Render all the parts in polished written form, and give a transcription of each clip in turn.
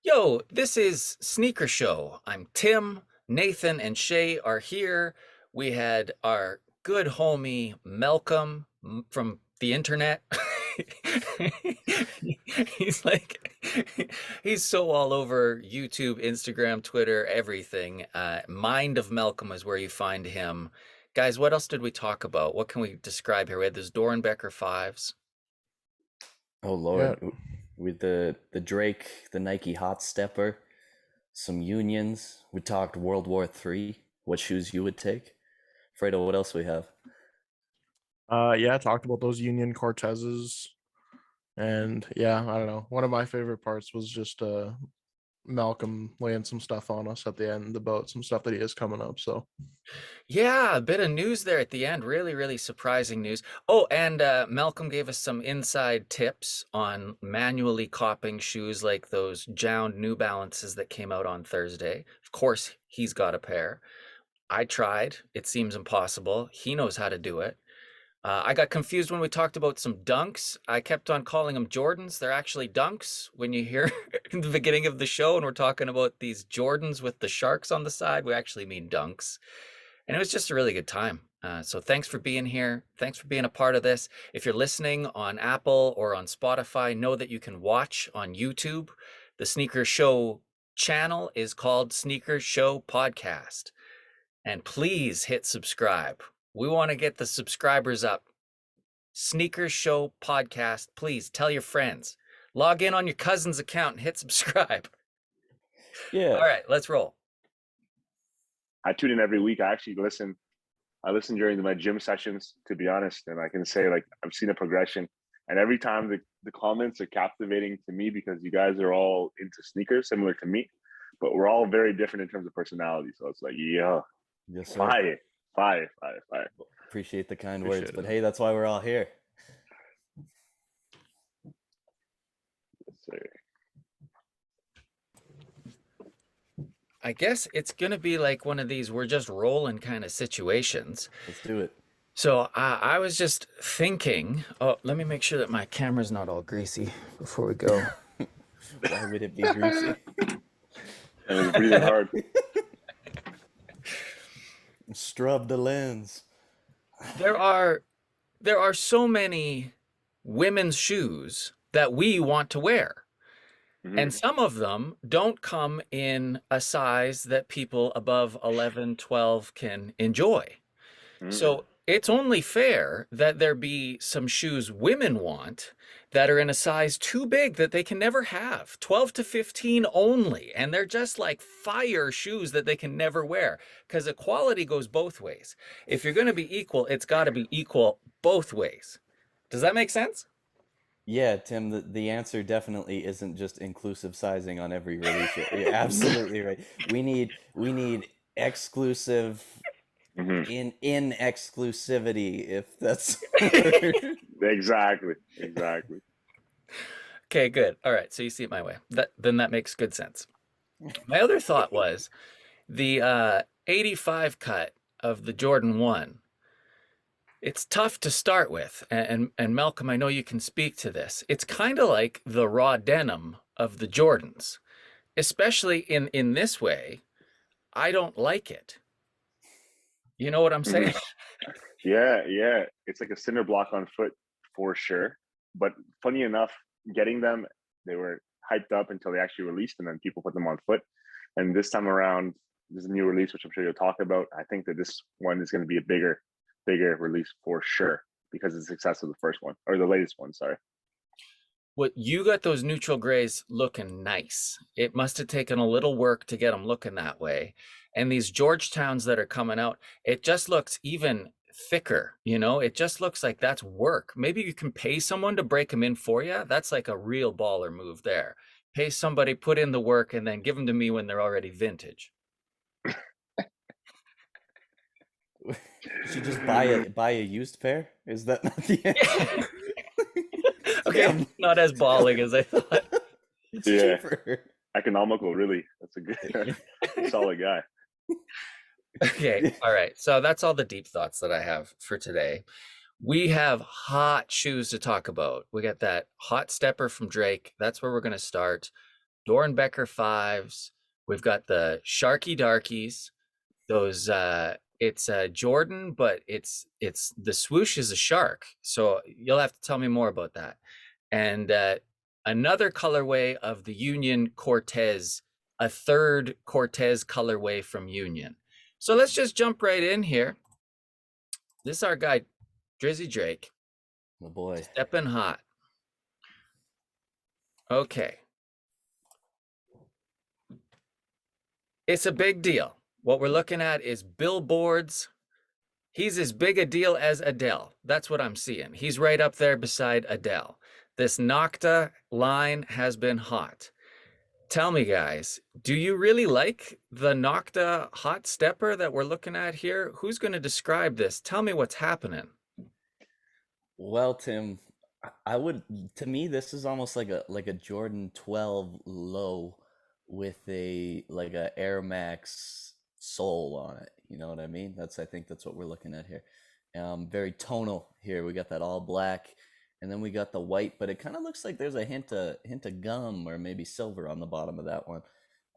Yo, this is Sneaker Show. I'm Tim, Nathan, and Shay are here. We had our good homie Malcolm from the internet. He's like, he's so all over YouTube, Instagram, Twitter, everything. Mind of Malcolm is where you find him. Guys, what else did we talk about? What can we describe here? We had those Dorenbecker fives. Oh Yeah, Lord, with the Drake, the Nike Hot Stepper, some unions. We talked World War III. What shoes you would take? Fredo, what else we have? yeah, I talked about those Union Cortezes, and yeah, I don't know. One of my favorite parts was just Malcolm laying some stuff on us at the end about some stuff that he has coming up. So Yeah, a bit of news there at the end. Really, really surprising news. Oh, and Malcolm gave us some inside tips on manually copying shoes like those Jound New Balances that came out on Thursday. Of course, he's got a pair. I tried. It seems impossible. He knows how to do it. I got confused when we talked about some dunks. I kept on calling them Jordans. They're actually dunks. When you hear in the beginning of the show and we're talking about these Jordans with the sharks on the side, we actually mean dunks. And it was just a really good time. So thanks for being here. Thanks for being a part of this. If you're listening on Apple or on Spotify, know that you can watch on YouTube. The Sneaker Show channel is called Sneaker Show Podcast. And please hit subscribe. We want to get the subscribers up. Sneaker Show Podcast. Please tell your friends. Log in on your cousin's account and hit subscribe. Yeah, All right, let's roll. I tune in every week. I actually listen. I listen during my gym sessions, to be honest, and I can say like I've seen a progression. And every time the comments are captivating to me because you guys are all into sneakers, similar to me, but we're all very different in terms of personality. So it's like, yeah, yes sir. fire, fire, fire, fire. Appreciate the kind Appreciate words, but it. hey, that's why we're all here. Yes, sir. I guess it's going to be like one of these we're just rolling kind of situations. Let's do it. So I was just thinking, oh, let me make sure that my camera's not all greasy before we go. Why would it be greasy? And it's breathing hard. Scrub the lens. There are so many women's shoes that we want to wear. And some of them don't come in a size that people above 11, 12 can enjoy. So it's only fair that there be some shoes women want that are in a size too big that they can never have. 12 to 15 only. And they're just like fire shoes that they can never wear because equality goes both ways. If you're going to be equal, it's got to be equal both ways. Does that make sense? Yeah, Tim, the answer definitely isn't just inclusive sizing on every release. You're absolutely right. We need exclusive Mhm. in exclusivity, if that's Exactly, exactly. Okay, good. All right. So you see it my way. Then that makes good sense. My other thought was the 85 cut of the Jordan 1. It's tough to start with. And Malcolm, I know you can speak to this. It's kind of like the raw denim of the Jordans, especially in this way. I don't like it. You know what I'm saying? Yeah. It's like a cinder block on foot for sure. But funny enough, getting them, they were hyped up until they actually released, and then people put them on foot. And this time around, this is a new release, which I'm sure you'll talk about. I think that this one is going to be a bigger release for sure because of the success of the first one or the latest one. Sorry. What you got those neutral grays looking nice. It must have taken a little work to get them looking that way. And these Georgetowns that are coming out, it just looks even thicker, you know? It just looks like that's work. Maybe you can pay someone to break them in for you. That's like a real baller move there. Pay somebody, put in the work, and then give them to me when they're already vintage. should just buy a used pair? Is that not the answer? Okay, not as balling as I thought. It's Yeah. cheaper. Economical, really. That's a good, solid guy. Okay, all right. So that's all the deep thoughts that I have for today. We have hot shoes to talk about. We got that hot stepper from Drake. That's where we're going to start. Dornbecker 5s. We've got the Sharky Darkies. Those it's Jordan, but it's the swoosh is a shark. So you'll have to tell me more about that. And another colorway of the Union Cortez, a third Cortez colorway from Union. So let's just jump right in here. This is our guy, Drizzy Drake. Oh boy. Stepping hot. Okay. It's a big deal. What we're looking at is billboards. He's as big a deal as Adele. That's what I'm seeing. He's right up there beside Adele. This Nocta line has been hot. Tell me, guys, do you really like the Nocta hot stepper that we're looking at here? Who's going to describe this? Tell me what's happening. Well, Tim, I would, to me, this is almost like a Jordan 12 low with a Air Max sole on it. You know what I mean? I think that's what we're looking at here. Very tonal here. We got that all black, and then we got the white, but it kind of looks like there's a hint of gum or maybe silver on the bottom of that one.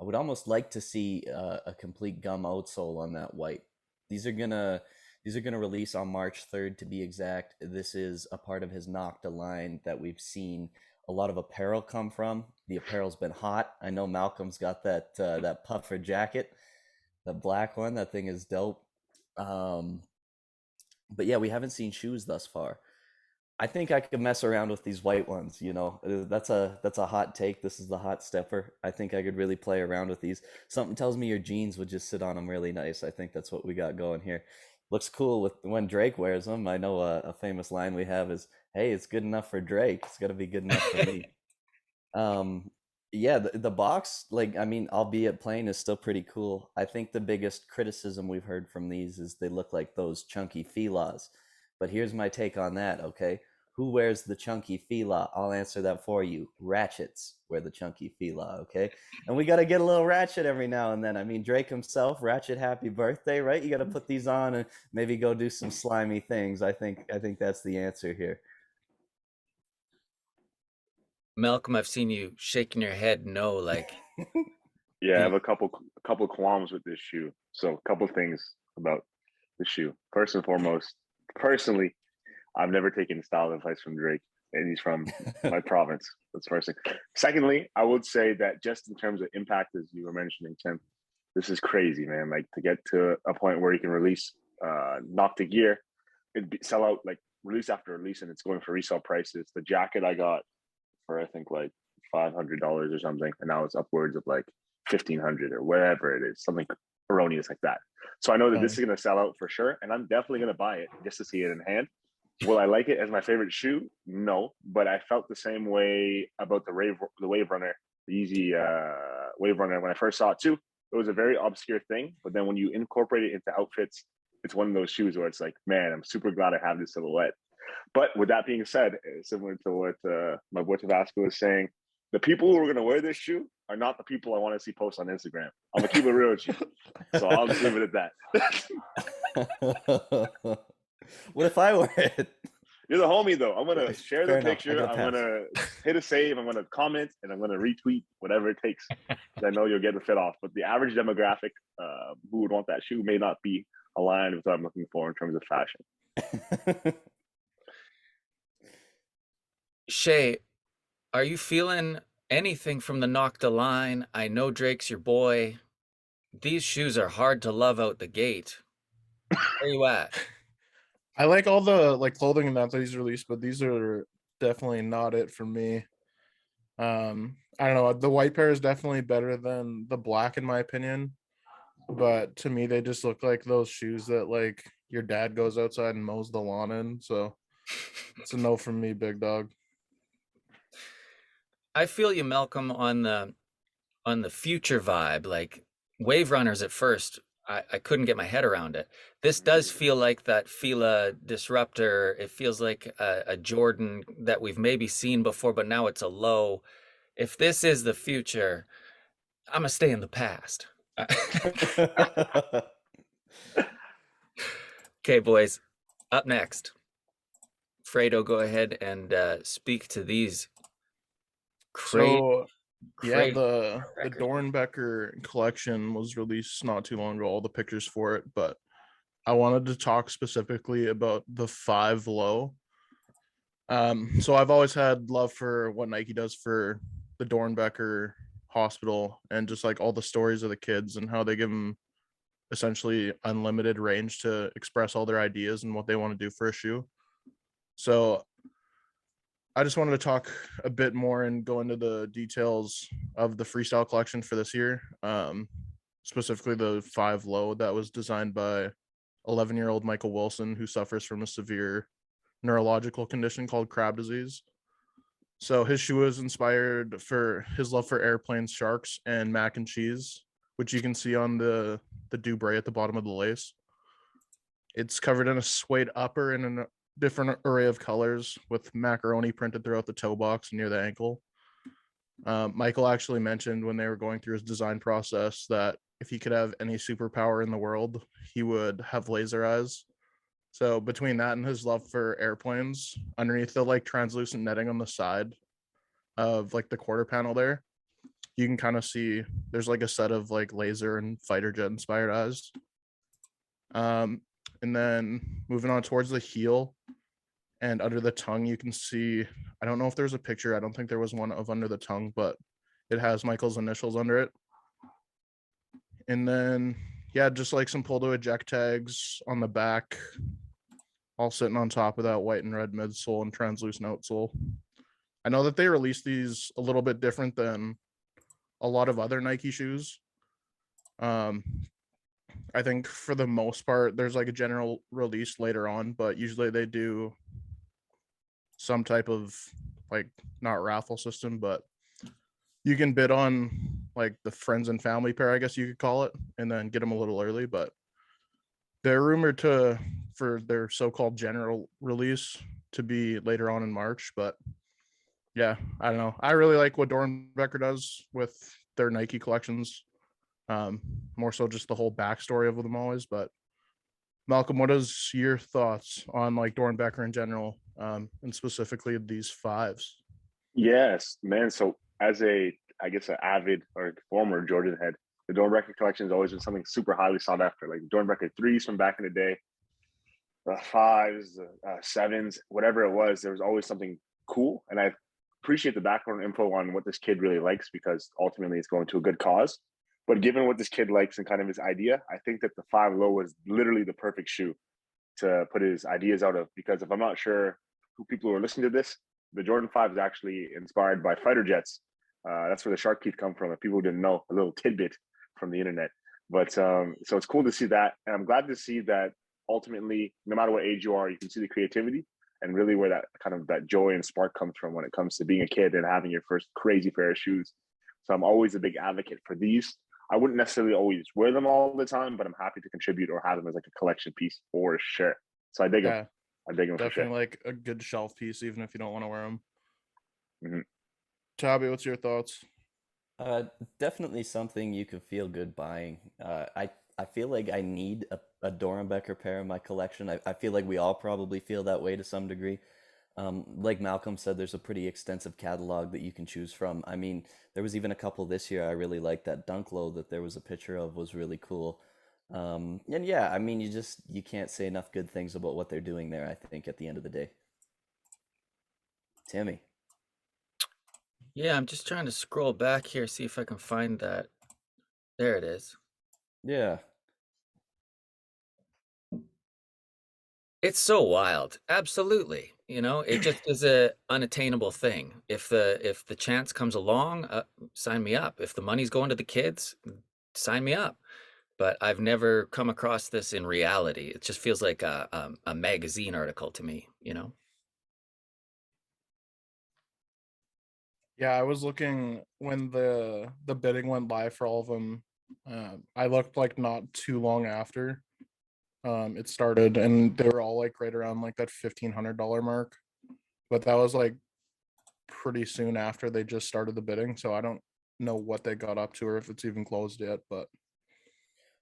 I would almost like to see a complete gum outsole on that white. These are gonna release on March 3rd to be exact. This is a part of his Nocta line that we've seen a lot of apparel come from. The apparel's been hot. I know Malcolm's got that puffer jacket, the black one. That thing is dope. But yeah, we haven't seen shoes thus far. I think I could mess around with these white ones, you know. That's a hot take. This is the hot stepper. I think I could really play around with these. Something tells me your jeans would just sit on them really nice. I think that's what we got going here. Looks cool with when Drake wears them. I know a famous line we have is, "Hey, it's good enough for Drake. It's got to be good enough for me." Yeah, the box, like, I mean, albeit plain, is still pretty cool. I think the biggest criticism we've heard from these is they look like those chunky Fila's. But here's my take on that, okay? Who wears the chunky Fila? I'll answer that for you. Ratchets wear the chunky Fila, okay? And we got to get a little ratchet every now and then. I mean, Drake himself, Ratchet happy birthday, right? You got to put these on and maybe go do some slimy things. I think that's the answer here. Malcolm, I've seen you shaking your head no, like. Yeah, I have a couple qualms with this shoe. So a couple things about the shoe. First and foremost, personally, I've never taken style advice from Drake, and he's from my province. That's the first thing. Secondly, I would say that just in terms of impact, as you were mentioning, Tim, this is crazy, man. Like, to get to a point where you can release Nocta gear, sell out like release after release, and it's going for resale prices. The jacket I got for I think like $500 or something, and now it's upwards of like 1,500 or whatever it is, something erroneous like that. So I know that this is going to sell out for sure, and I'm definitely going to buy it just to see it in hand. Will I like it as my favorite shoe? No, but I felt the same way about the Wave Runner, the Yeezy Wave Runner when I first saw it too. It was a very obscure thing, but then when you incorporate it into outfits, it's one of those shoes where it's like, man, I'm super glad I have this silhouette. But with that being said, similar to what my boy Tabasco was saying, the people who are going to wear this shoe are not the people I want to see post on Instagram. I'm going to keep it real with you. So I'll just leave it at that. What if I wear it? You're the homie, though. I'm going to share the picture. I'm going to hit a save. I'm going to comment, and I'm going to retweet whatever it takes. I know you'll get the fit off. But the average demographic who would want that shoe may not be aligned with what I'm looking for in terms of fashion. Shay, are you feeling anything from the Nocta line? I know Drake's your boy. These shoes are hard to love out the gate. Where you at? I like all the clothing that he's released, but these are definitely not it for me. I don't know. The white pair is definitely better than the black in my opinion, but to me they just look like those shoes that like your dad goes outside and mows the lawn in. So it's a no from me, big dog. I feel you, Malcolm, on the future vibe. Like Wave Runners at first, I couldn't get my head around it. This does feel like that Fila disruptor. It feels like a Jordan that we've maybe seen before, but now it's a low. If this is the future, I'm gonna stay in the past. Okay, boys. Up next, Fredo, go ahead and speak to these crazy Yeah, Crazy the record. Dornbecker collection was released not too long ago, all the pictures for it, but I wanted to talk specifically about the five low. So I've always had love for what Nike does for the Dornbecker hospital and just like all the stories of the kids and how they give them essentially unlimited range to express all their ideas and what they want to do for a shoe. So I just wanted to talk a bit more and go into the details of the freestyle collection for this year, specifically the five low that was designed by 11-year-old Michael Wilson, who suffers from a severe neurological condition called crab disease. So his shoe is inspired for his love for airplanes, sharks, and mac and cheese, which you can see on the Dubray at the bottom of the lace. It's covered in a suede upper and a different array of colors with macaroni printed throughout the toe box near the ankle. Michael actually mentioned when they were going through his design process that if he could have any superpower in the world, he would have laser eyes. So between that and his love for airplanes, underneath the like translucent netting on the side of like the quarter panel there, you can kind of see there's like a set of like laser and fighter jet inspired eyes. Um, and then moving on towards the heel and under the tongue, you can see, I don't know if there's a picture. I don't think there was one of under the tongue, but it has Michael's initials under it. And then, yeah, just like some pull to eject tags on the back, all sitting on top of that white and red midsole and translucent outsole. I know that they released these a little bit different than a lot of other Nike shoes. Um, I think for the most part, there's like a general release later on, but usually they do some type of like not raffle system, but you can bid on like the friends and family pair, I guess you could call it, and then get them a little early. But they're rumored to for their so-called general release to be later on in March. But yeah, I don't know. I really like what Dornbecker does with their Nike collections. Um, More so just the whole backstory of them always. But Malcolm, what is your thoughts on like Dornbecker in general, and specifically these fives? Yes, man. So as I guess, an avid or former Jordan head, the Dornbecker collection has always been something super highly sought after. Like Dornbecker threes from back in the day, the fives, the sevens, whatever it was, there was always something cool. And I appreciate the background info on what this kid really likes because ultimately it's going to a good cause. But given what this kid likes and kind of his idea, I think that the five low was literally the perfect shoe to put his ideas out of. Because if I'm not sure who people who are listening to this, the Jordan 5 is actually inspired by fighter jets. That's where the shark teeth come from. If people didn't know, a little tidbit from the internet. But so it's cool to see that. And I'm glad to see that ultimately, no matter what age you are, you can see the creativity and really where that kind of that joy and spark comes from when it comes to being a kid and having your first crazy pair of shoes. So I'm always a big advocate for these. I wouldn't necessarily always wear them all the time, but I'm happy to contribute or have them as like a collection piece for sure. So I dig them. Yeah, I dig them for sure. definitely like a good shelf piece, even if you don't want to wear them. Mhm. Tabby, what's your thoughts? Uh, Definitely something you can feel good buying. I feel like I need a Dorenbecher pair in my collection. I feel like we all probably feel that way to some degree. Like Malcolm said, there's a pretty extensive catalog that you can choose from. I mean, there was even a couple this year I really liked. That Dunk Low that there was a picture of was really cool. And yeah, I mean, you can't say enough good things about what they're doing there, I think, at the end of the day. Timmy. Yeah, I'm just trying to scroll back here, see if I can find that. There it is. Yeah. It's so wild. Absolutely. You know, it just is a unattainable thing. If the chance comes along, sign me up. If the money's going to the kids, sign me up. But I've never come across this in reality. It just feels like a magazine article to me, you know? Yeah, I was looking when the bidding went live for all of them. I looked like not too long after it started, and they were all like right around like that $1,500 mark. But that was like pretty soon after they just started the bidding, so I don't know what they got up to or if it's even closed yet. But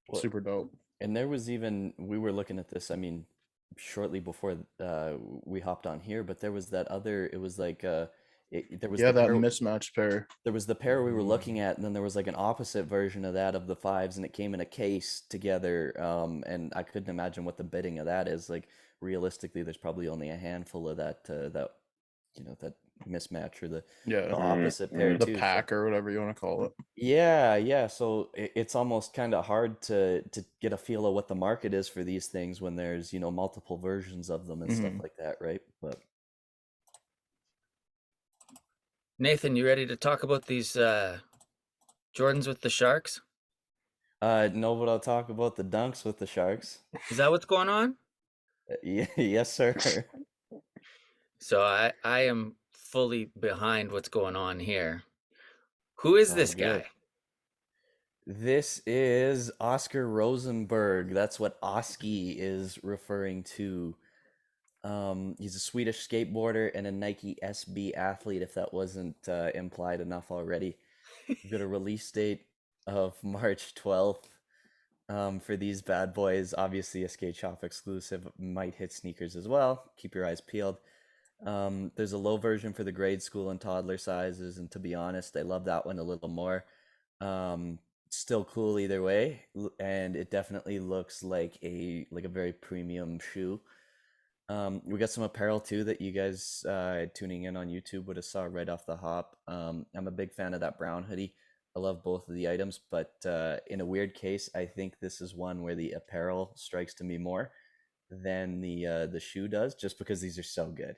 Well, super dope. and there was even we were looking at this. I mean, shortly before we hopped on here, but there was that other. It was like There was Yeah, the that pair, mismatched pair. there was the pair we were looking at, and then there was like an opposite version of that of the fives, and it came in a case together. And I couldn't imagine what the bidding of that is. Like realistically, there's probably only a handful of that that mismatch or the Yeah, opposite pair the too. So pack or whatever you want to call it. yeah. So it's almost kind of hard to get a feel of what the market is for these things when there's multiple versions of them and stuff Mhm. like that, right? But Nathan, you ready to talk about these Jordans with the Sharks? no, but I'll talk about the dunks with the Sharks. Is that what's going on? Yeah, yes, sir. So I am fully behind what's going on here. Who is All this good. guy? This is Oscar Rosenberg. That's what Oski is referring to. He's a Swedish skateboarder and a Nike SB athlete, if that wasn't implied enough already. We've got a release date of March 12th for these bad boys. Obviously, a skate shop exclusive. Might hit sneakers as well. Keep your eyes peeled. There's a low version for the grade school and toddler sizes, and to be honest, I love that one a little more. Um, Still cool either way, and it definitely looks like a very premium shoe. We got some apparel too that you guys tuning in on YouTube would have saw right off the hop. I'm a big fan of that brown hoodie. I love both of the items, but in a weird case, I think this is one where the apparel strikes to me more than the shoe does, just because these are so good.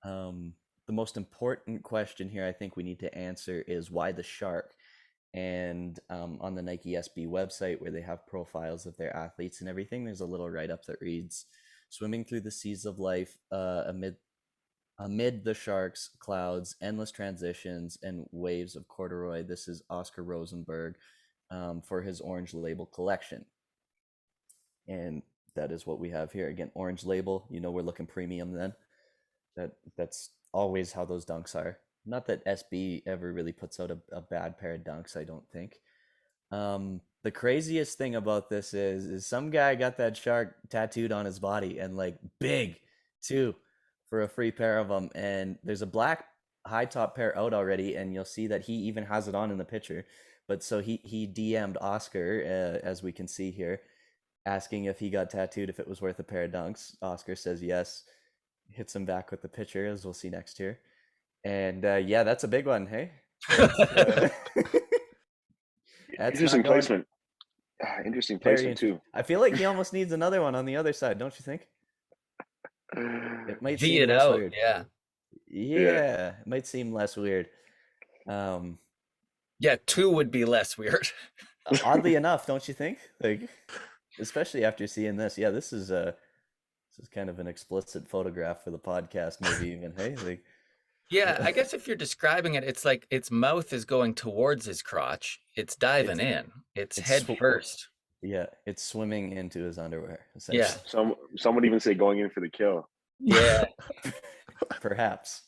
The most important question here I think we need to answer is why the shark? And on the Nike SB website, where they have profiles of their athletes and everything, there's a little write up that reads, "Swimming through the seas of life amid the sharks, clouds, endless transitions, and waves of corduroy. This is Oscar Rosenberg for his Orange Label collection." And that is what we have here. Again, Orange Label. We're looking premium then. That's always how those dunks are. Not that SB ever really puts out a bad pair of dunks, I don't think. The craziest thing about this is some guy got that shark tattooed on his body, and like big too, for a free pair of them. And there's a black high top pair out already, and you'll see that he even has it on in the picture. But so he DM'd Oscar, as we can see here, asking if he got tattooed, if it was worth a pair of dunks. Oscar says yes, hits him back with the picture, as we'll see next year. And yeah, that's a big one. Hey, that's Interesting not going placement. Interesting very placement interesting. too. I feel like he almost needs another one on the other side, don't you think? It might V seem it less out, weird. yeah. Yeah. Yeah, it might seem less weird. Yeah, two would be less weird. Oddly enough, don't you think? Like, especially after seeing this. Yeah, this is kind of an explicit photograph for the podcast, maybe even. Hey, like, Yeah, I guess if you're describing it, it's like its mouth is going towards his crotch. It's diving it's in. It's it's head first. yeah, it's swimming into his underwear, Yeah. essentially. Some would even say going in for the kill. Yeah. Perhaps.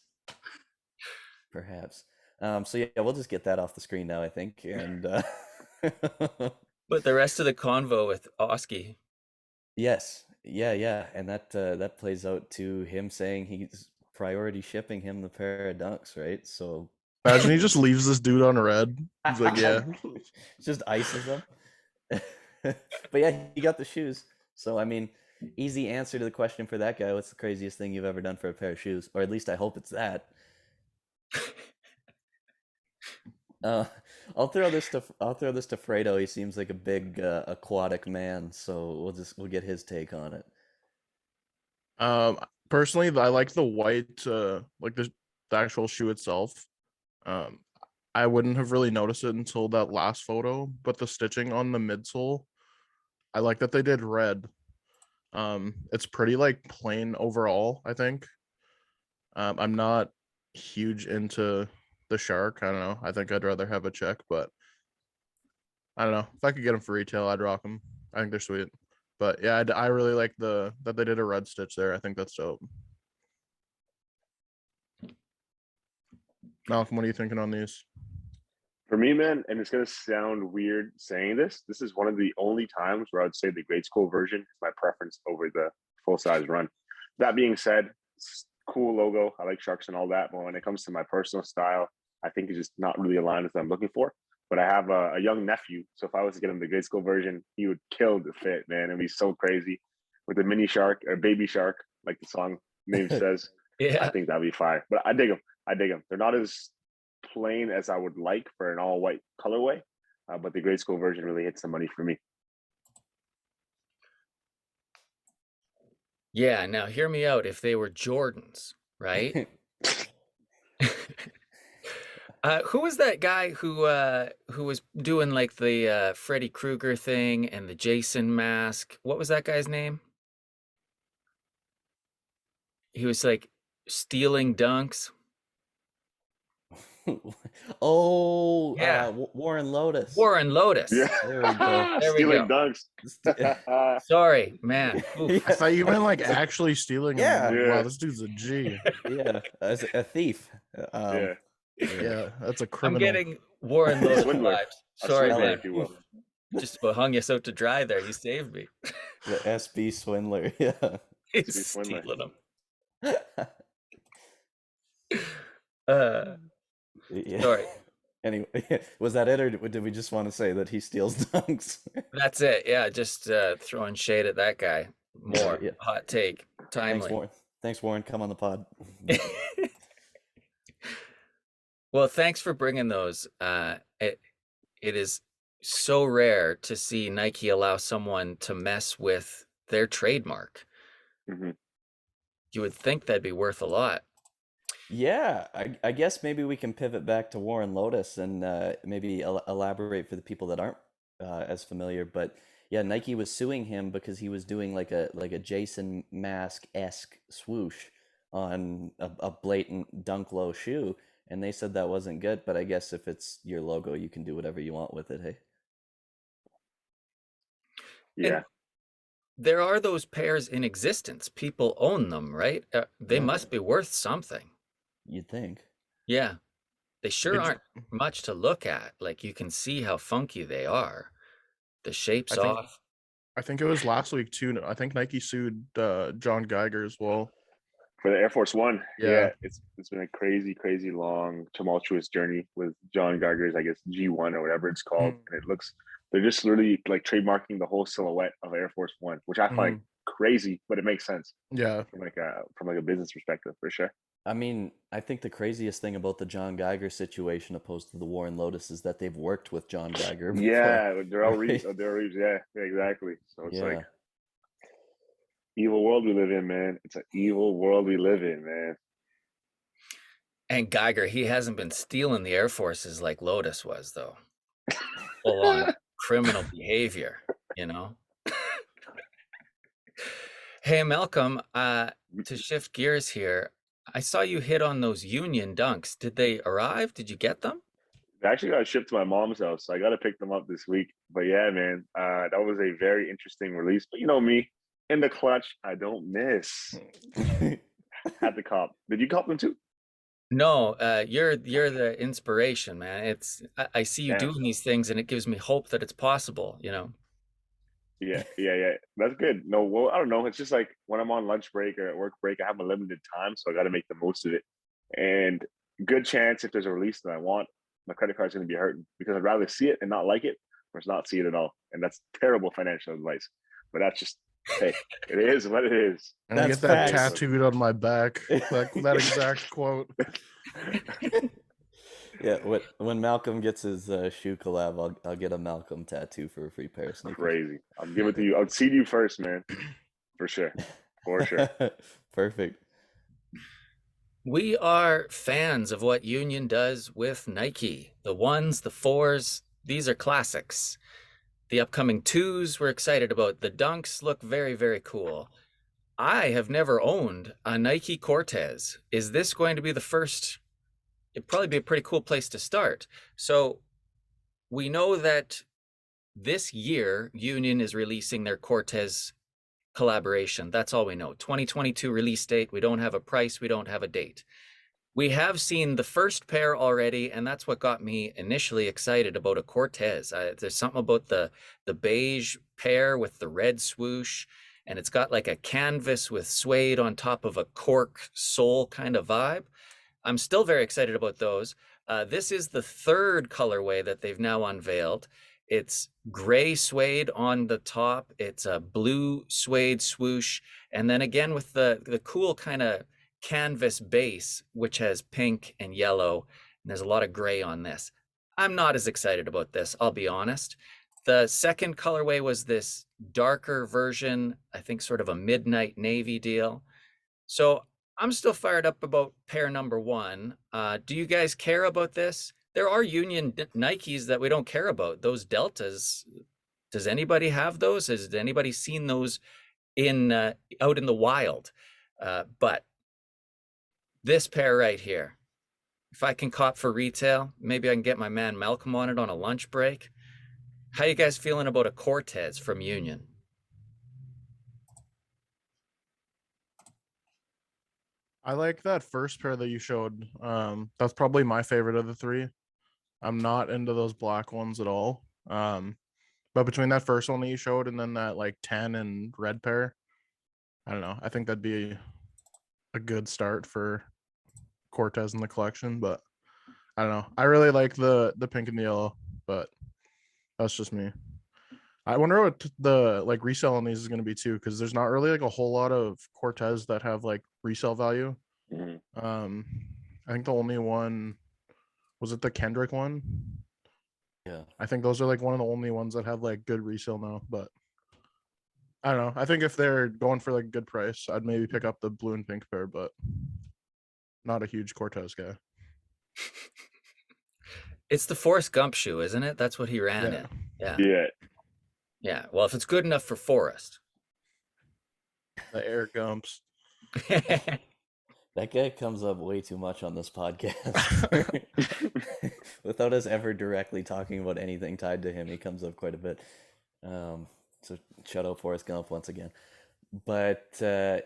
Perhaps. So yeah, we'll just get that off the screen now, I think. And But the rest of the convo with Oski. yes, yeah, and that plays out to him saying he's priority shipping him the pair of dunks, right? So Imagine he just leaves this dude on red. He's like, yeah. just ices them. But yeah, he got the shoes. So I mean, easy answer to the question for that guy. What's the craziest thing you've ever done for a pair of shoes? Or at least I hope it's that. Uh, I'll throw this to Fredo. He seems like a big aquatic man, so we'll get his take on it. Um, Personally, I like the white, like the actual shoe itself. Um, I wouldn't have really noticed it until that last photo, but the stitching on the midsole, I like that they did red. It's pretty like plain overall, I think. I'm not huge into the shark. I don't know. I think I'd rather have a check, but I don't know. If I could get them for retail, I'd rock them. I think they're sweet. But yeah, I really like that they did a red stitch there. I think that's dope. Malcolm, what are you thinking on these? For me, man, and it's gonna sound weird saying this. This is one of the only times where I would say the grade school version is my preference over the full size run. That being said, cool logo. I like sharks and all that. But when it comes to my personal style, I think it's just not really aligned with what I'm looking for. But I have a young nephew, so if I was to get him the grade school version, he would kill the fit, man. It'd be so crazy with the mini shark or baby shark, like the song name says. I Yeah. think that'd be fire. But I dig them. I dig them. They're not as plain as I would like for an all white colorway, but the grade school version really hits the money for me. Yeah. Now hear me out. If they were Jordans, right? Who was that guy who was doing like the Freddy Krueger thing and the Jason mask? What was that guy's name? He was like stealing dunks. Oh, Yeah. Warren Lotus. Warren Lotus. Yeah. There we go. There we Stealing go. dunks. Sorry, man. Oof. I thought you meant like actually stealing them. Yeah. I'm like, Yeah. wow, this dude's a G. Yeah, as a thief. Yeah. Yeah, that's a I'm criminal. getting Warren Lotus Swindler. vibes. A Sorry, swindler, man. if you will. Just about hung us out to dry there. You saved me. The SB swindler. Yeah. He's swindler. stealing them. Yeah. Sorry. Anyway, was that it, or did we just want to say that he steals dunks? That's it. Yeah, just throwing shade at that guy. More Yeah. hot take. Thanks, Timely. Warren. Thanks, Warren. Come on the pod. Well, thanks for bringing those. It is so rare to see Nike allow someone to mess with their trademark. Mhm. You would think that'd be worth a lot. Yeah, I guess maybe we can pivot back to Warren Lotus and maybe elaborate for the people that aren't as familiar. But yeah, Nike was suing him because he was doing like a Jason Mask-esque swoosh on a blatant dunk low shoe, and they said that wasn't good. But I guess if it's your logo, you can do whatever you want with it. Hey. Yeah. And there are those pairs in existence. People own them, right? They Yeah. must be worth something. You'd think. Yeah. They sure It's- aren't much to look at. Like you can see how funky they are. The shape's I think- off. I think it was last week too. I think Nike sued John Geiger as well. For the Air Force One, Yeah. it's been a crazy, crazy long, tumultuous journey with John Geiger's, I guess, G1 or whatever it's called. And they're just literally like trademarking the whole silhouette of Air Force One, which I find crazy, but it makes sense Yeah. from like a business perspective for sure. I mean, I think the craziest thing about the John Geiger situation opposed to the Warren Lotus is that they've worked with John Geiger before. Yeah, they're all right? Reeves. Yeah, exactly. So it's Yeah. like evil world we live in, man. It's an evil world we live in, man. And Geiger, he hasn't been stealing the Air Forces like Lotus was, though. Full on criminal behavior, you know? Hey, Malcolm, to shift gears here, I saw you hit on those Union dunks. Did they arrive? Did you get them? They actually got shipped to my mom's house, so I got to pick them up this week. But yeah, man, that was a very interesting release. But you know me, in the clutch, I don't miss. Had to cop. Did you cop them too? No, you're the inspiration, man. I see you Damn. doing these things, and it gives me hope that it's possible, you know? Yeah. That's good. No, well, I don't know. It's just like when I'm on lunch break or at work break, I have a limited time, so I got to make the most of it. And good chance if there's a release that I want, my credit card's going to be hurting because I'd rather see it and not like it versus not see it at all. And that's terrible financial advice. But that's just, hey, it is what it is. And I That's get that facts. tattooed on my back. That exact quote. Yeah, when Malcolm gets his shoe collab, I'll get a Malcolm tattoo for a free pair of sneakers. Crazy. I'll give it to you. I'll see you first, man. For sure. For sure. Perfect. We are fans of what Union does with Nike. The ones, the fours, these are classics. The upcoming twos we're excited about. The dunks look very, very cool. I have never owned a Nike Cortez. Is this going to be the first? It'd probably be a pretty cool place to start. So we know that this year Union is releasing their Cortez collaboration. That's all we know. 2022 release date. We don't have a price. We don't have a date. We have seen the first pair already, and that's what got me initially excited about a Cortez. There's something about the beige pair with the red swoosh and it's got like a canvas with suede on top of a cork sole kind of vibe. I'm still very excited about those. This is the third colorway that they've now unveiled. It's gray suede on the top. It's a blue suede swoosh. And then again with the cool kind of canvas base, which has pink and yellow. And there's a lot of gray on this. I'm not as excited about this, I'll be honest. The second colorway was this darker version, I think sort of a midnight navy deal. So I'm still fired up about pair number one. Do you guys care about this? There are Union Nikes that we don't care about. Those Deltas, does anybody have those? Has anybody seen those in out in the wild? But this pair right here, if I can cop for retail, maybe I can get my man Malcolm on it on a lunch break. How you guys feeling about a Cortez from Union? I like that first pair that you showed. That's probably my favorite of the three. I'm not into those black ones at all. But between that first one that you showed and then that like tan and red pair, I don't know. I think that'd be a good start for Cortez in the collection. But I don't know. I really like the pink and the yellow, but that's just me. I wonder what the like resale on these is going to be too, because there's not really like a whole lot of Cortez that have like resale value. Mhm. I think the only one was it the Kendrick one. Yeah. I think those are like one of the only ones that have like good resale now. But I don't know. I think if they're going for like a good price, I'd maybe pick up the blue and pink pair, but not a huge Cortez guy. It's the Forrest Gump shoe, isn't it? That's what he ran Yeah. in. Yeah. Yeah. Yeah. Well, if it's good enough for Forrest. The Air Gumps. That guy comes up way too much on this podcast. Without us ever directly talking about anything tied to him, he comes up quite a bit. So shout out Forrest Gump once again. But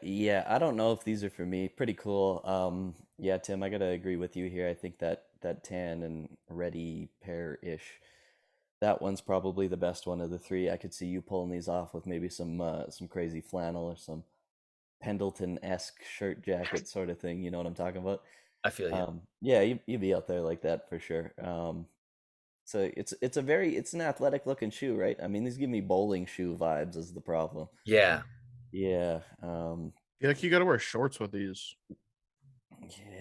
yeah, I don't know if these are for me. Pretty cool. Yeah, Tim, I gotta agree with you here. I think that tan and reddy pair-ish, that one's probably the best one of the three. I could see you pulling these off with maybe some crazy flannel or some Pendleton-esque shirt jacket sort of thing. You know what I'm talking about? I feel you. Yeah, you'd be out there like that for sure. So it's an athletic looking shoe, right? I mean, these give me bowling shoe vibes is the problem. Yeah. Yeah. Yeah, like you got to wear shorts with these.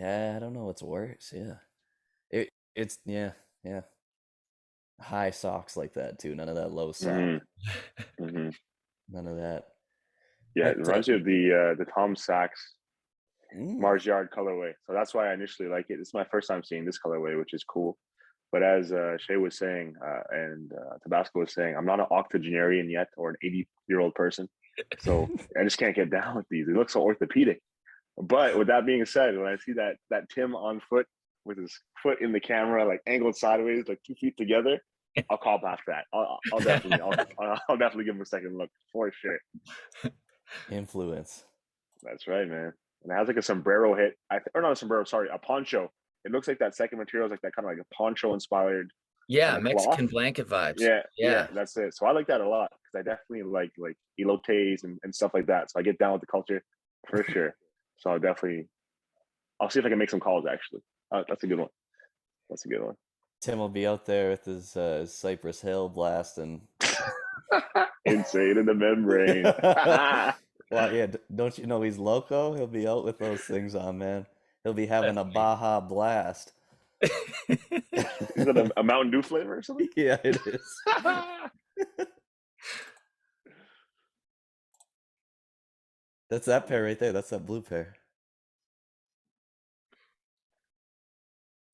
Yeah, I don't know what's worse. Yeah. It's yeah. High socks like that too. None of that low sock. Mhm. None of that. Yeah, it But, reminds you of the Tom Sachs mm, Mars Yard colorway. So that's wwhy I initially like it. This is my first time seeing this colorway, which is cool. But as Shay was saying, and Tabasco was saying, I'm not an octogenarian yet or an 80-year-old person. So I just can't get down with these. They look so orthopedic. But with that being said, when I see that Tim on foot with his foot in the camera, like angled sideways, like 2 feet together, I'll call back that. I'll definitely give him a second look for sure. influence. That's right, man. And it has like a sombrero hit. Or not a sombrero, sorry, a poncho. It looks like that second material is like that kind of like a poncho inspired Yeah. kind of Mexican cloth. blanket vibes. Yeah, that's it. So I like that a lot because I definitely like elotes and stuff like that. So I get down with the culture for sure. So I'll see if I can make some calls actually. That's a good one. That's a good one. Tim will be out there with his Cypress Hill blast and Insane in the membrane. well, yeah, don't you know he's loco? He'll be out with those things on, man. He'll be having a Baja Blast. Is it a Mountain Dew flavor or something? Yeah, it is. That's that pair right there. That's that blue pair.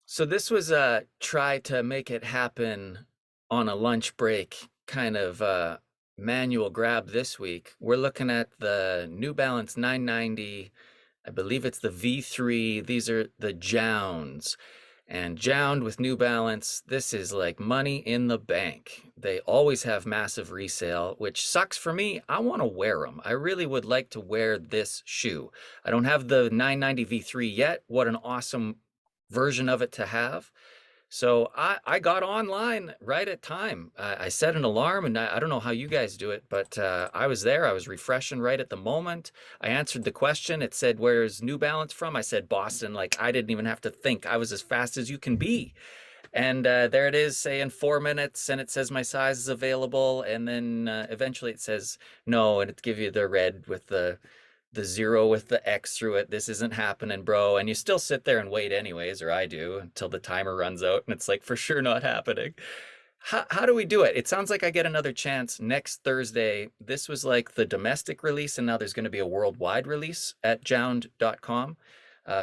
So this was a try to make it happen on a lunch break kind of manual grab this week. We're looking at the New Balance 990. I believe it's the V3. These are the Jounds. And Jound with New Balance, this is like money in the bank. They always have massive resale, which sucks for me. I want to wear them. I really would like to wear this shoe. I don't have the 990 V3 yet. What an awesome version of it to have. So I got online right at time. I set an alarm, and I don't know how you guys do it, but I was there. I was refreshing right at the moment. I answered the question. It said, "Where's New Balance from?" I said, "Boston." Like I didn't even have to think. I was as fast as you can be. And there it is, say in 4 minutes, and it says my size is available. And then eventually it says no, and it gives you the red with the zero with the X through it. This isn't happening, bro. And you still sit there and wait anyways, or I do, until the timer runs out and it's like for sure not happening. How do we do it? It sounds like I get another chance next Thursday. This was like the domestic release, and now there's going to be a worldwide release at jound.com.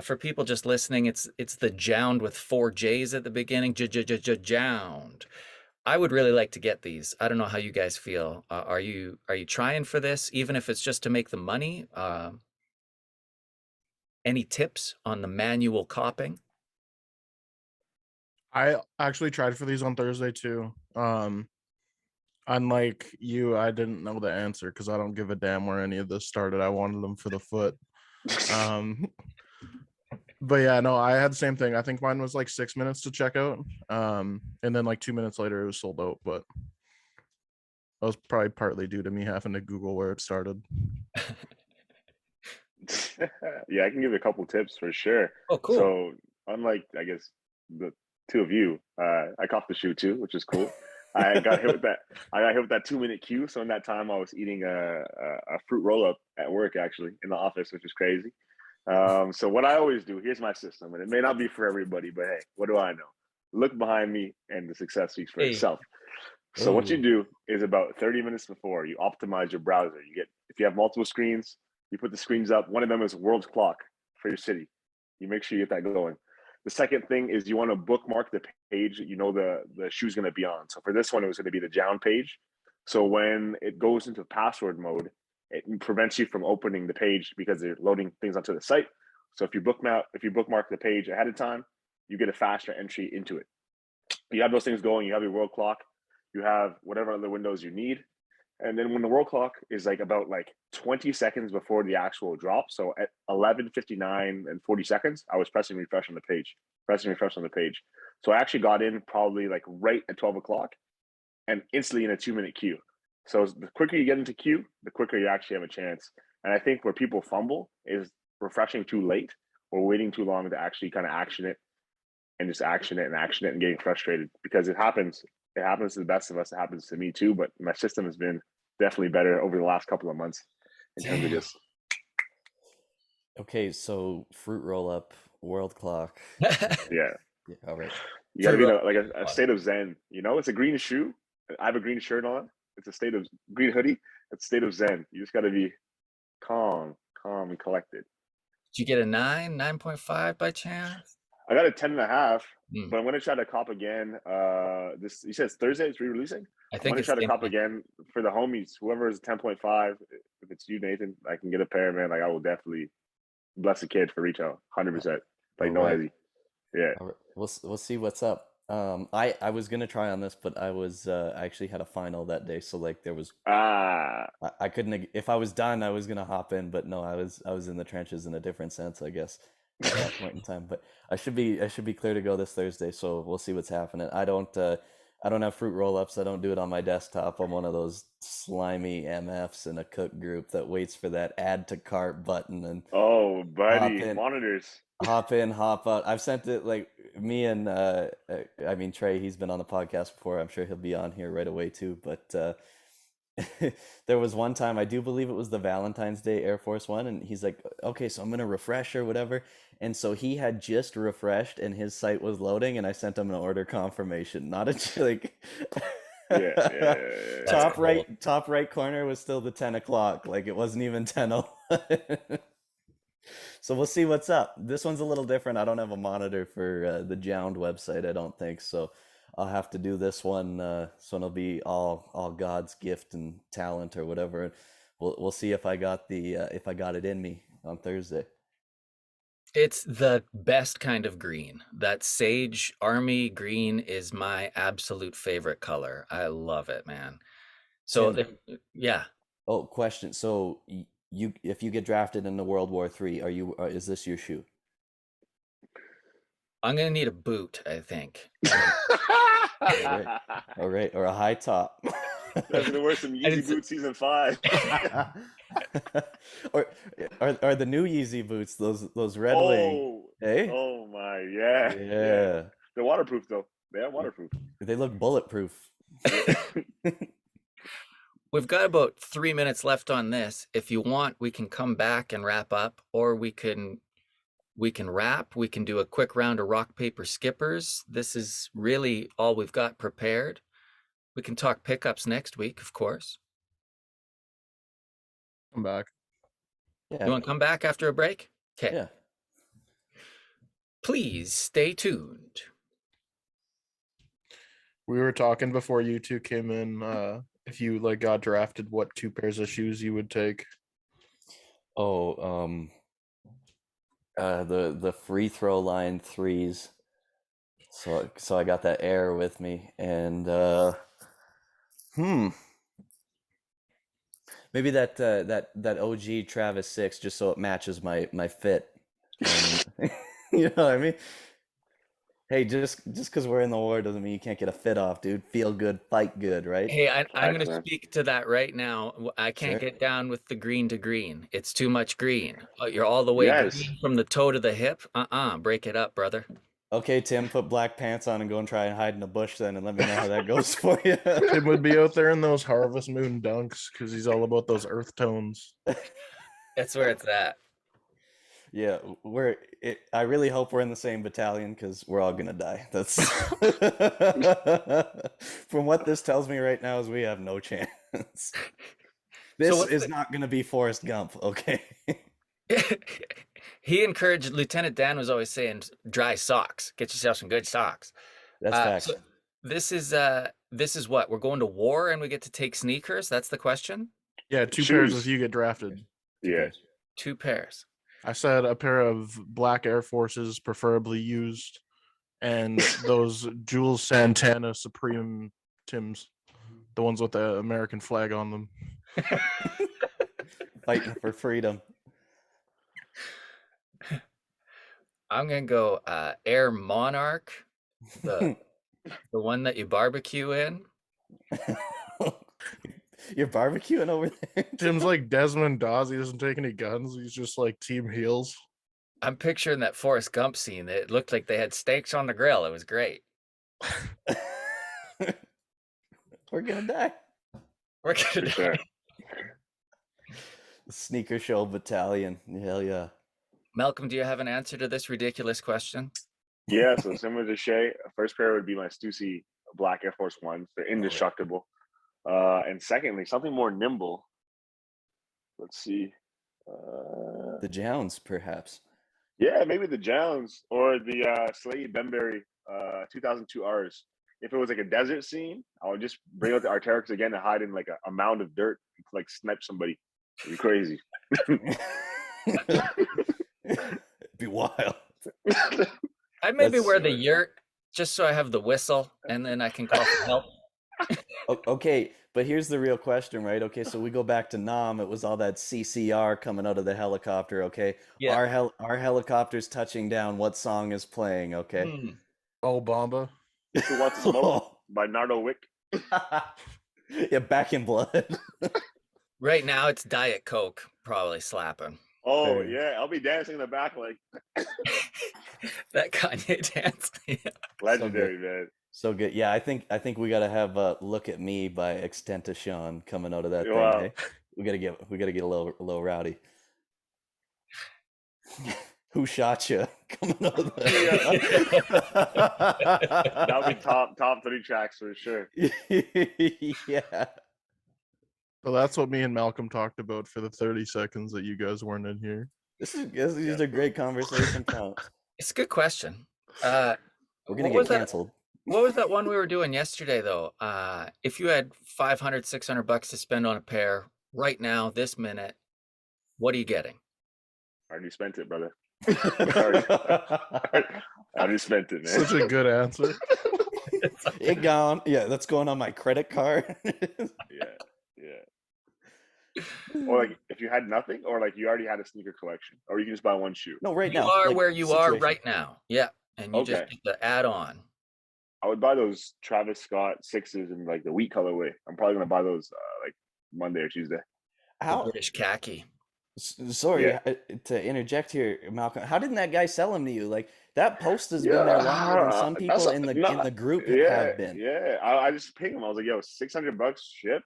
For people just listening, it's the Jound with four J's at the beginning. Jound. I would really like to get these. I don't know how you guys feel. Are you trying for this, even if it's just to make the money? Any tips on the manual copying? I actually tried for these on Thursday too. Unlike you, I didn't know the answer because I don't give a damn where any of this started. I wanted them for the foot. Um, but yeah, no, I had the same thing. I think mine was like 6 minutes to check out. And then like 2 minutes later, it was sold out. But that was probably partly due to me having to Google where it started. Yeah, I can give you a couple tips for sure. Oh, cool. So, unlike I guess the two of you, I copped the shoe too, which is cool. I got hit with that. I got hit with that 2 minute queue. So in that time, I was eating a fruit roll up at work, actually in the office, which is crazy. So what I always do, here's my system, and it may not be for everybody, but hey, what do I know? Look behind me, and the success speaks for Hey. itself. So what you Ooh. do is about 30 minutes before you optimize your browser. You get if you have multiple screens, you put the screens up. One of them is world clock for your city. You make sure you get that going. The second thing is you want to bookmark the page that you know the shoe's going to be on. So for this one, it was going to be the Jound page. So when it goes into password mode, it prevents you from opening the page because they're loading things onto the site. So if you bookmark the page ahead of time, you get a faster entry into it. You have those things going. You have your world clock. You have whatever other windows you need. And then when the world clock is like about like 20 seconds before the actual drop, so at 11:59 and 40 seconds, I was pressing refresh on the page. So I actually got in probably like right at 12 o'clock and instantly in a 2 minute queue. So the quicker you get into queue, the quicker you actually have a chance. And I think where people fumble is refreshing too late or waiting too long to actually kind of action it and just action it and getting frustrated because it happens. It happens to the best of us. It happens to me too. But my system has been definitely better over the last couple of months in terms of Damn. just Okay, so fruit roll up, world clock. yeah. Yeah, all right. You got to be in True. like a state of zen. You know, it's a green shoe. I have a green shirt on. It's a state of green hoodie. It's a state of zen. You just got to be calm and collected. Did you get a 9.5 by chance? I got a 10.5, Hmm. but I'm gonna try to cop again. This you said it's Thursday. It's re-releasing. I I'm think gonna it's try to the cop again for the homies. Whoever is 10.5, if it's you, Nathan, I can get a pair, man. Like I will definitely bless a kid for retail, 100%. Like All no right. hezzy. Yeah. All right. We'll see what's up. I was gonna try on this, but I actually had a final that day, so like there was Ah, I couldn't if I was done I was gonna hop in, but no, I was in the trenches in a different sense, I guess, at that point in time. But I should be clear to go this Thursday, so we'll see what's happening. I don't have fruit roll ups. I don't do it on my desktop. I'm one of those slimy MFs in a cook group that waits for that add to cart button and oh, hop buddy, in monitors. hop in, hop out. I've sent it like me and I mean Trey, he's been on the podcast before. I'm sure he'll be on here right away too. But there was one time I do believe it was the Valentine's Day Air Force One, and he's like, "Okay, so I'm gonna refresh or whatever." And so he had just refreshed, and his site was loading, and I sent him an order confirmation, not a like. Yeah, yeah, yeah, yeah, That's yeah. cool. Top right corner was still the 10 o'clock. Like it wasn't even 10:01. So we'll see what's up. This one's a little different. I don't have a monitor for the Jound website, I don't think. So I'll have to do this one. So it'll be all God's gift and talent or whatever. We'll see if I got it in me on Thursday. It's the best kind of green. That sage army green is my absolute favorite color. I love it, man. So, Tim, yeah, oh question. So you if you get drafted into World War III, is this your shoe? I'm gonna need a boot, I think. All right, or a high top. That's gonna wear some Yeezy boots season 5. Or are the new Yeezy boots those Red Wing? Oh, Hey, oh my, yeah. yeah, They're waterproof though. They are waterproof. they look bulletproof. We've got about 3 minutes left on this. If you want, we can come back and wrap up, or we can wrap. We can do a quick round of rock, paper, skippers. This is really all we've got prepared. We can talk pickups next week, of course. Come back. Yeah, You want to come back after a break? Okay. yeah. Please stay tuned. We were talking before you two came in. If you like got drafted, what 2 pairs of shoes you would take? Oh, the free throw line threes. So I got that Air with me, and maybe that OG Travis 6, just so it matches my fit. And, you know what I mean? Hey, just because we're in the war doesn't mean you can't get a fit off, dude. Feel good, fight good, right? Hey, I'm going to Excellent. speak to that right now. I can't Sure. get down with the green to green. It's too much green. You're all the way Yes. green from the toe to the hip. Break it up, brother. Okay, Tim, put black pants on and go and try and hide in a bush then, and let me know how that goes for you. Tim would be out there in those Harvest Moon dunks because he's all about those earth tones. That's where it's at. Yeah, I really hope we're in the same battalion because we're all gonna die. That's from what this tells me right now is we have no chance. This is not gonna be Forrest Gump, okay? He encouraged, Lieutenant Dan was always saying, dry socks. Get yourself some good socks. That's facts. So this is what? We're going to war and we get to take sneakers? That's the question? Yeah, 2 pairs Shoes. if you get drafted. Yeah. 2 pairs. I said a pair of black Air Forces, preferably used, and those Jules Santana Supreme Tims, the ones with the American flag on them. Fighting for freedom. I'm gonna go Air Monarch, the one that you barbecue in. You're barbecuing over there? Tim's like Desmond Dawes. He doesn't take any guns. He's just like Team Heels. I'm picturing that Forrest Gump scene. It looked like they had steaks on the grill. It was great. We're gonna die. We're gonna For sure. Sneaker Show Battalion. Hell yeah. Malcolm, do you have an answer to this ridiculous question? Yeah, so similar to Shay, first pair would be my Stussy black Air Force Ones. They're indestructible. And secondly, something more nimble. Let's see. The Jounds, perhaps. Yeah, maybe the Jounds or the Slade Benberry 2002 Rs. If it was like a desert scene, I would just bring out the Arc'teryx again and hide in like a mound of dirt and like snipe somebody. It'd be crazy. It'd be wild. I'd maybe That's- wear the yurt just so I have the whistle and then I can call for help. Okay, but here's the real question, right? Okay, so we go back to Nam. It was all that CCR coming out of the helicopter. Okay, Yeah. our helicopter's touching down. What song is playing? Okay. Oh, Bomba. Who Wants to Smoke by Nardo Wick. Yeah, Back in Blood. Right now it's Diet Coke probably slapping. Oh Fair. yeah, I'll be dancing in the back like That Kanye dance. Yeah. legendary, man. So good. Yeah, I think we gotta have "Look at Me" by Extentation coming out of that Wow. thing. Hey? We gotta get a little rowdy. Who shot you? Coming out of That'll be top 3 tracks for sure. Yeah. So that's what me and Malcolm talked about for the 30 seconds that you guys weren't in here. This is a great conversation. It's a good question. We're gonna What get was that? canceled. What was that one we were doing yesterday though? If you had $500-$600 to spend on a pair right now, this minute, what are you getting? I already spent it, brother. I already spent it, man. Such a good answer. It gone. Yeah, that's going on my credit card. Yeah. Or like if you had nothing, or like you already had a sneaker collection, or you can just buy one shoe. No, right You now. are like, where you are situation. right now. Yeah. and you just Okay. get the add-on. I would buy those Travis Scott sixes in like the wheat colorway. I'm probably gonna buy those like Monday or Tuesday. The How? British khaki. Sorry Yeah. to interject here, Malcolm. How didn't that guy sell them to you? Like that post has been there longer than Yeah, some that's people in not. the group Yeah, have been, yeah. I just pinged him. I was like, "Yo, $600 shipped.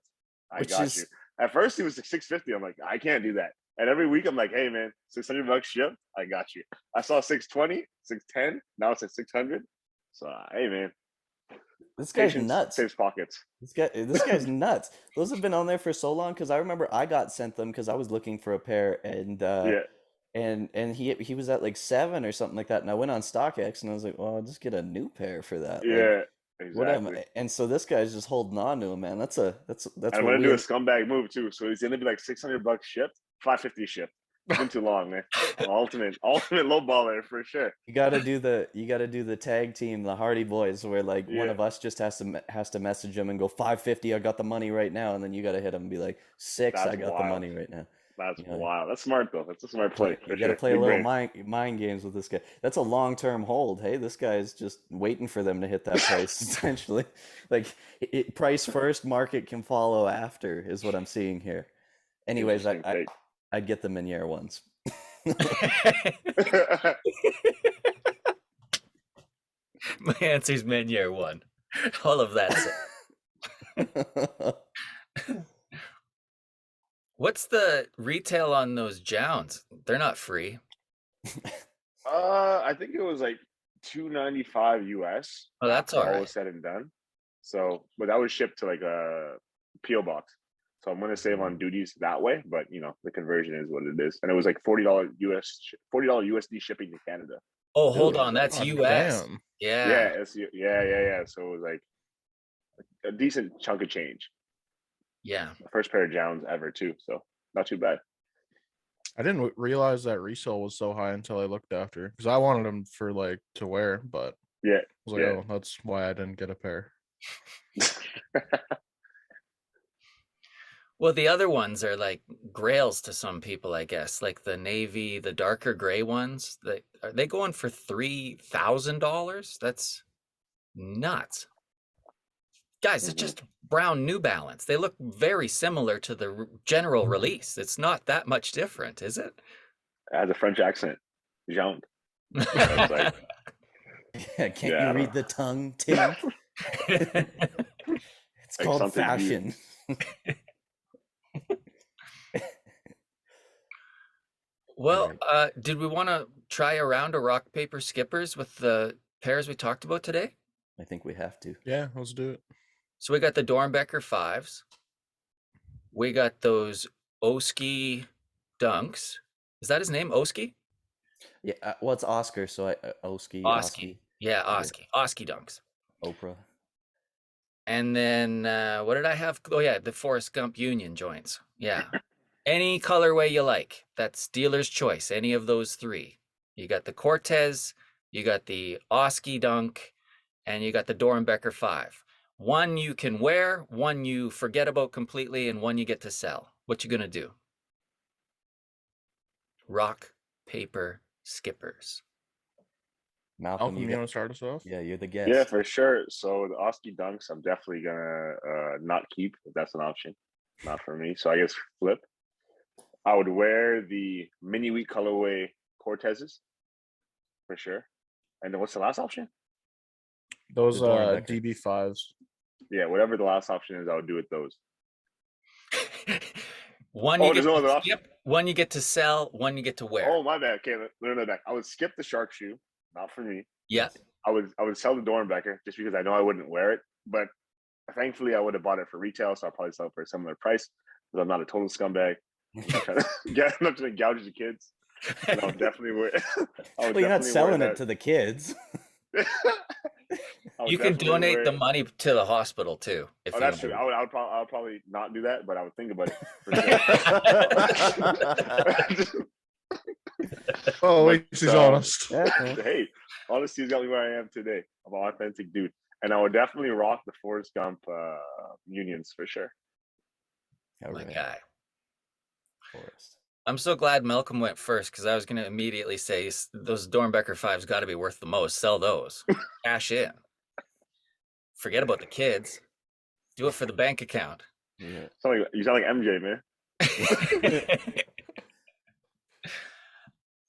I which got you." is At first, he was like 650. I'm like, I can't do that. And every week, I'm like, "Hey, man, $600 shipped. I got you." I saw 620, 610. Now it's at 600. So, hey, man, this guy's patience nuts. saves pockets. This guy's nuts. Those have been on there for so long because I remember I got sent them because I was looking for a pair Yeah, and he was at like 7 or something like that, and I went on StockX and I was like, well, I'll just get a new pair for that. Like, yeah, what am exactly. I? And so this guy's just holding on to him, man. That's And I'm what gonna do a we scumbag move too. So he's gonna be like $600 shipped, 550 shipped. It's been too long, man. Ultimate low baller for sure. you gotta do the tag team, the Hardy Boys, where like one Yeah, of us just has to message him and go 550. I got the money right now, and then you gotta hit him and be like 6. I that's got the wild. money right now. That's You know, wild. That's smart though. That's a smart play you for got to sure. play a Big little brain. mind games with this guy. That's a long term hold. Hey, this guy's just waiting for them to hit that price. Essentially, like price first, market can follow after, is what I'm seeing here. Anyways, Interesting take. I'd get the Meniere ones. My answer's Meniere 1. All of that said. What's the retail on those Jowns? They're not free. I think it was like 295 US Oh, that's after all all right. was said and done. So, but that was shipped to like a PO box. So I'm gonna save on duties that way, but the conversion is what it is. And it was like $40 USD shipping to Canada. Oh, hold Ooh, on. That's God US. damn. Yeah. Yeah, yeah. So it was like a decent chunk of change. Yeah. The first pair of Jowns ever too. So not too bad. I didn't realize that resale was so high until I looked after because I wanted them for like to wear, but Yeah, I was like, yeah. oh, that's why I didn't get a pair. Well, the other ones are like grails to some people, I guess. Like the navy, the darker gray ones. Are they going for $3,000? That's nuts. Guys, it's just brown New Balance. They look very similar to the general release. It's not that much different, is it? It has a French accent. Jean. So it's like, yeah, can't you yeah, read the tongue, Tim? It's like called something view. fashion. Well, Right. did we want to try a round of rock, paper, skippers with the pairs we talked about today? I think we have to. Yeah, let's do it. So we got the Dornbecker 5s. We got those Oski Dunks. Is that his name, Oski? Yeah, well, it's Oscar, so Oski. Yeah, Oski. Oski Dunks. Oprah. And then what did I have? Oh, yeah, the Forrest Gump Union joints. Yeah. Any colorway you like. That's dealer's choice. Any of those three. You got the Cortez, you got the Oski Dunk, and you got the Dornbecker 5. One you can wear, one you forget about completely, and one you get to sell. What you gonna do? Rock, paper, skippers. Malcolm, Malcolm, you want to start us off? yeah, you're the Yeah, guest. for sure. So the Oski Dunks, I'm definitely gonna not keep if that's an option. Not for me. So I guess flip. I would wear the mini wheat colorway Cortezes for sure. And then what's the last option? Those The Dornbecker. DB5s. Yeah, whatever the last option is, I would do it those. One Oh, you there's get no to other option. skip, one you get to sell, one you get to wear. Oh, my bad. Okay, learn that back. I would skip the shark shoe, not for me. Yeah. I would sell the Dornbecker just because I know I wouldn't wear it. But thankfully, I would have bought it for retail, so I'll probably sell it for a similar price because I'm not a total scumbag. I'm not trying to gouge the kids. And I would definitely wear. Well, you're not selling it to the kids. You can donate the money to the hospital too. If Oh, you that's true. want. I would probably not do that, but I would think about it for sure. Oh, But, at least he's honest. Hey, honesty has got me where I am today. I'm an authentic dude, and I would definitely rock the Forrest Gump unions for sure. All My right. guy. Forrest. I'm so glad Malcolm went first because I was going to immediately say those Dornbecker fives got to be worth the most. Sell those. Cash in. Forget about the kids. Do it for the bank account. Yeah. You sound like MJ, man.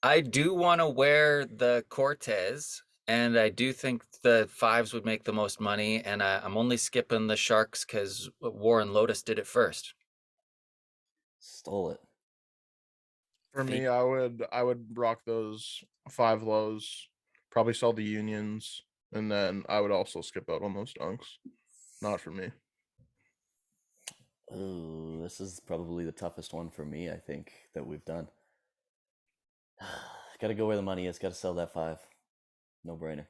I do want to wear the Cortez, and I do think the fives would make the most money. And I'm only skipping the Sharks because Warren Lotus did it first. Stole it. For me, I would rock those 5 lows, probably sell the unions, and then I would also skip out on those dunks. Not for me. Oh, this is probably the toughest one for me, I think, that we've done. Gotta go where the money is, gotta sell that 5. No brainer.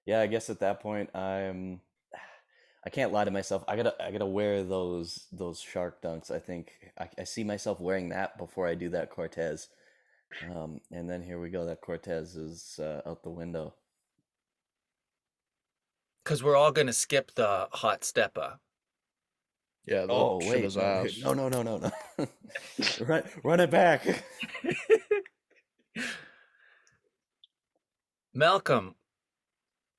Yeah, I guess at that point I can't lie to myself. I gotta wear those shark dunks. I think I see myself wearing that before I do that Cortez. And then here we go. That Cortez is out the window. Because we're all going to skip the hot steppa. Yeah, that Oh shit wait, is no, ass. no. Run it back. Malcolm,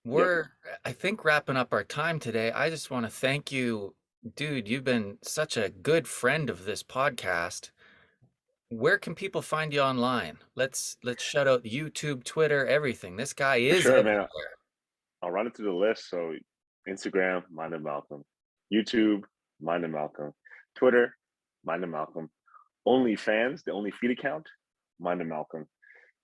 Yep. we're, I think, wrapping up our time today. I just want to thank you, dude. You've been such a good friend of this podcast. Where can people find you online? Let's shout out YouTube, Twitter, everything. This guy For is sure, man. everywhere. I'll run it through the list. So Instagram, Mind and Malcolm. YouTube, Mind and Malcolm. Twitter, Mind and Malcolm. OnlyFans, the only feed account, Mind and Malcolm.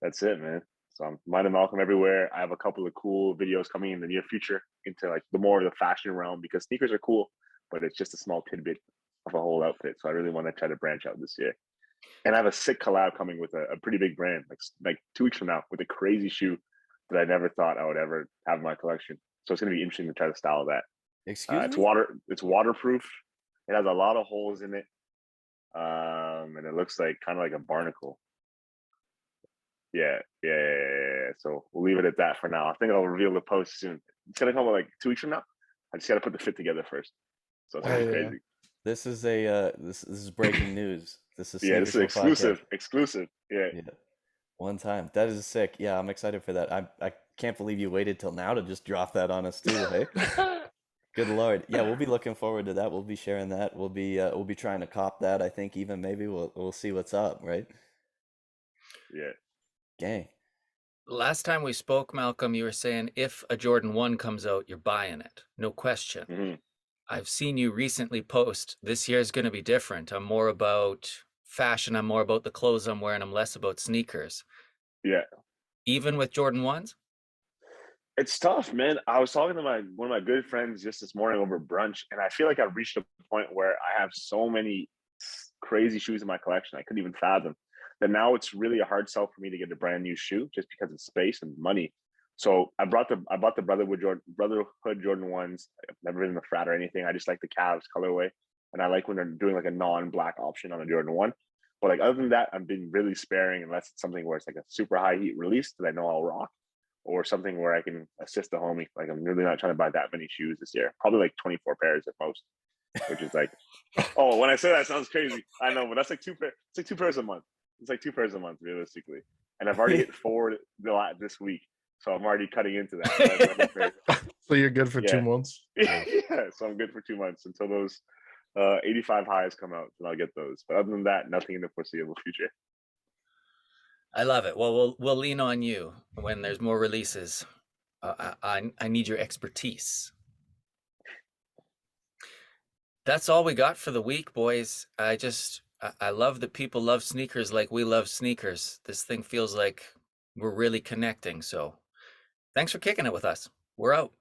That's it, man. So I'm Mind and Malcolm everywhere. I have a couple of cool videos coming in the near future into like the more of the fashion realm because sneakers are cool, but it's just a small tidbit of a whole outfit. So I really want to try to branch out this year. And I have a sick collab coming with a pretty big brand, like 2 weeks from now, with a crazy shoe that I never thought I would ever have in my collection. So it's gonna be interesting to try to style that. Excuse me? It's waterproof. It has a lot of holes in it, and it looks like kind of like a barnacle. Yeah. So we'll leave it at that for now. I think I'll reveal the post soon. It's gonna come like 2 weeks from now. I just gotta put the fit together first. So it's gonna be Hey, crazy. This is this is breaking news. This is Yeah, Sneaker this is Show Podcast. exclusive. Yeah. Yeah. One time. That is sick. Yeah, I'm excited for that. I can't believe you waited till now to just drop that on us too, hey? Good Lord. Yeah, we'll be looking forward to that. We'll be sharing that. We'll be trying to cop that. I think even maybe we'll see what's up, right? Yeah. Gang. Last time we spoke, Malcolm, you were saying if a Jordan 1 comes out, you're buying it. No question. hmm I've seen you recently post, this year's going to be different. I'm more about fashion. I'm more about the clothes I'm wearing. I'm less about sneakers. Yeah. Even with Jordan 1s? It's tough, man. I was talking to one of my good friends just this morning over brunch, and I feel like I've reached a point where I have so many crazy shoes in my collection I couldn't even fathom that now it's really a hard sell for me to get a brand new shoe just because of space and money. So I bought the Brotherhood Jordan 1s. I've never been in the frat or anything. I just like the Cavs colorway, and I like when they're doing like a non-black option on a Jordan 1. But like other than that, I'm being really sparing unless it's something where it's like a super high heat release that I know I'll rock, or something where I can assist the homie. Like I'm really not trying to buy that many shoes this year. Probably like 24 pairs at most, which is like, oh, when I say that, it sounds crazy. I know, but that's like 2 pairs. It's like 2 pairs a month. It's like 2 pairs a month realistically, and I've already hit 4 this week, so I'm already cutting into that. So you're good for 2 Yeah. months. Yeah, so I'm good for 2 months until those 85 highs come out, and I'll get those. But other than that, nothing in the foreseeable future. I love it. Well, we'll lean on you when there's more releases. I need your expertise. That's all we got for the week, boys. I love that people love sneakers like we love sneakers. This thing feels like we're really connecting. So thanks for kicking it with us. We're out.